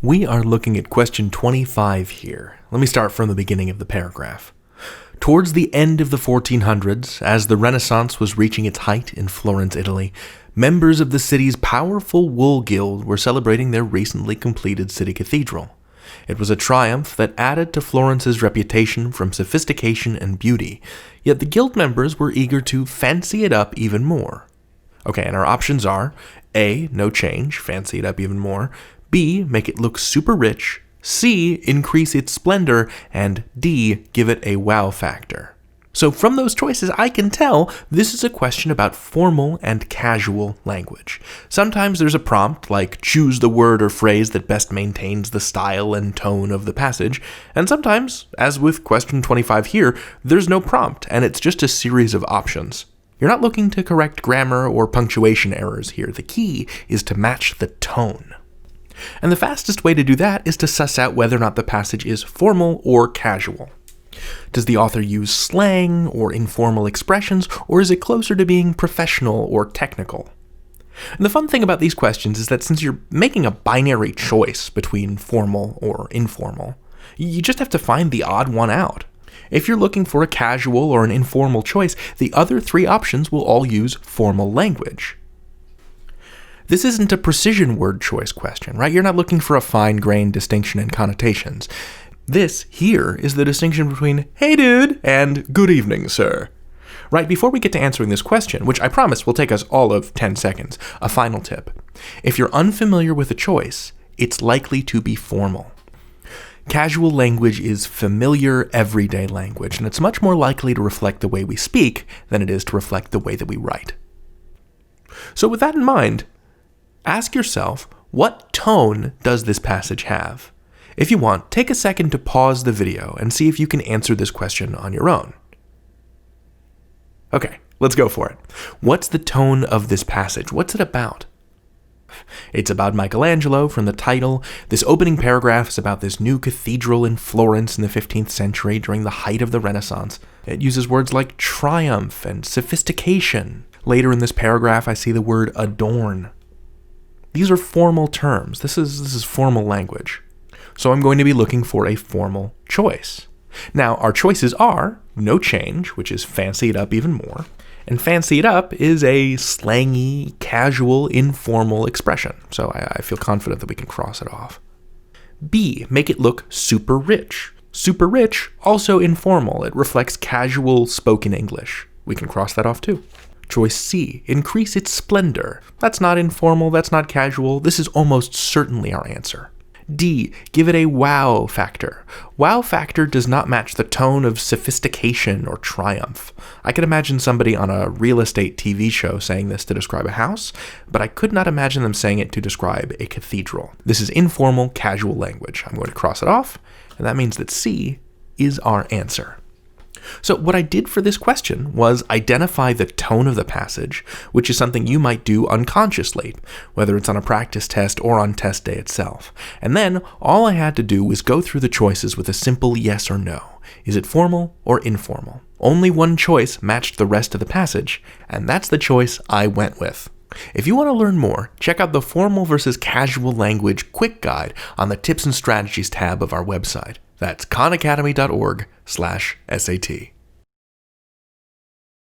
We are looking at question 25 here. Let me start from the beginning of the paragraph. Towards the end of the 1400s, as the Renaissance was reaching its height in Florence, Italy, members of the city's powerful wool guild were celebrating their recently completed city cathedral. It was a triumph that added to Florence's reputation from sophistication and beauty, yet the guild members were eager to fancy it up even more. Okay, and our options are A, no change, fancy it up even more, B, make it look super rich, C, increase its splendor, and D, give it a wow factor. So from those choices, I can tell this is a question about formal and casual language. Sometimes there's a prompt, like choose the word or phrase that best maintains the style and tone of the passage, and sometimes, as with question 25 here, there's no prompt, and it's just a series of options. You're not looking to correct grammar or punctuation errors here. The key is to match the tone. And the fastest way to do that is to suss out whether or not the passage is formal or casual. Does the author use slang or informal expressions, or is it closer to being professional or technical? And the fun thing about these questions is that since you're making a binary choice between formal or informal, you just have to find the odd one out. If you're looking for a casual or an informal choice, the other three options will all use formal language. This isn't a precision word choice question, right? You're not looking for a fine-grained distinction in connotations. This here is the distinction between, hey dude, and good evening, sir. Right, before we get to answering this question, which I promise will take us all of 10 seconds, a final tip. If you're unfamiliar with a choice, it's likely to be formal. Casual language is familiar, everyday language, and it's much more likely to reflect the way we speak than it is to reflect the way that we write. So with that in mind, ask yourself, what tone does this passage have? If you want, take a second to pause the video and see if you can answer this question on your own. Okay, let's go for it. What's the tone of this passage? What's it about? It's about Michelangelo from the title. This opening paragraph is about this new cathedral in Florence in the 15th century during the height of the Renaissance. It uses words like triumph and sophistication. Later in this paragraph, I see the word adorn. These are formal terms. This is formal language. So I'm going to be looking for a formal choice. Now, our choices are no change, which is fancy it up even more, and fancy it up is a slangy, casual, informal expression. So I feel confident that we can cross it off. B, make it look super rich. Super rich, also informal. It reflects casual spoken English. We can cross that off too. Choice C, increase its splendor. That's not informal, that's not casual. This is almost certainly our answer. D, give it a wow factor. Wow factor does not match the tone of sophistication or triumph. I could imagine somebody on a real estate TV show saying this to describe a house, but I could not imagine them saying it to describe a cathedral. This is informal, casual language. I'm going to cross it off, and that means that C is our answer. So what I did for this question was identify the tone of the passage, which is something you might do unconsciously, whether it's on a practice test or on test day itself. And then all I had to do was go through the choices with a simple yes or no. Is it formal or informal? Only one choice matched the rest of the passage, and that's the choice I went with. If you want to learn more, check out the Formal versus Casual Language Quick Guide on the Tips and Strategies tab of our website. That's khanacademy.org/SAT.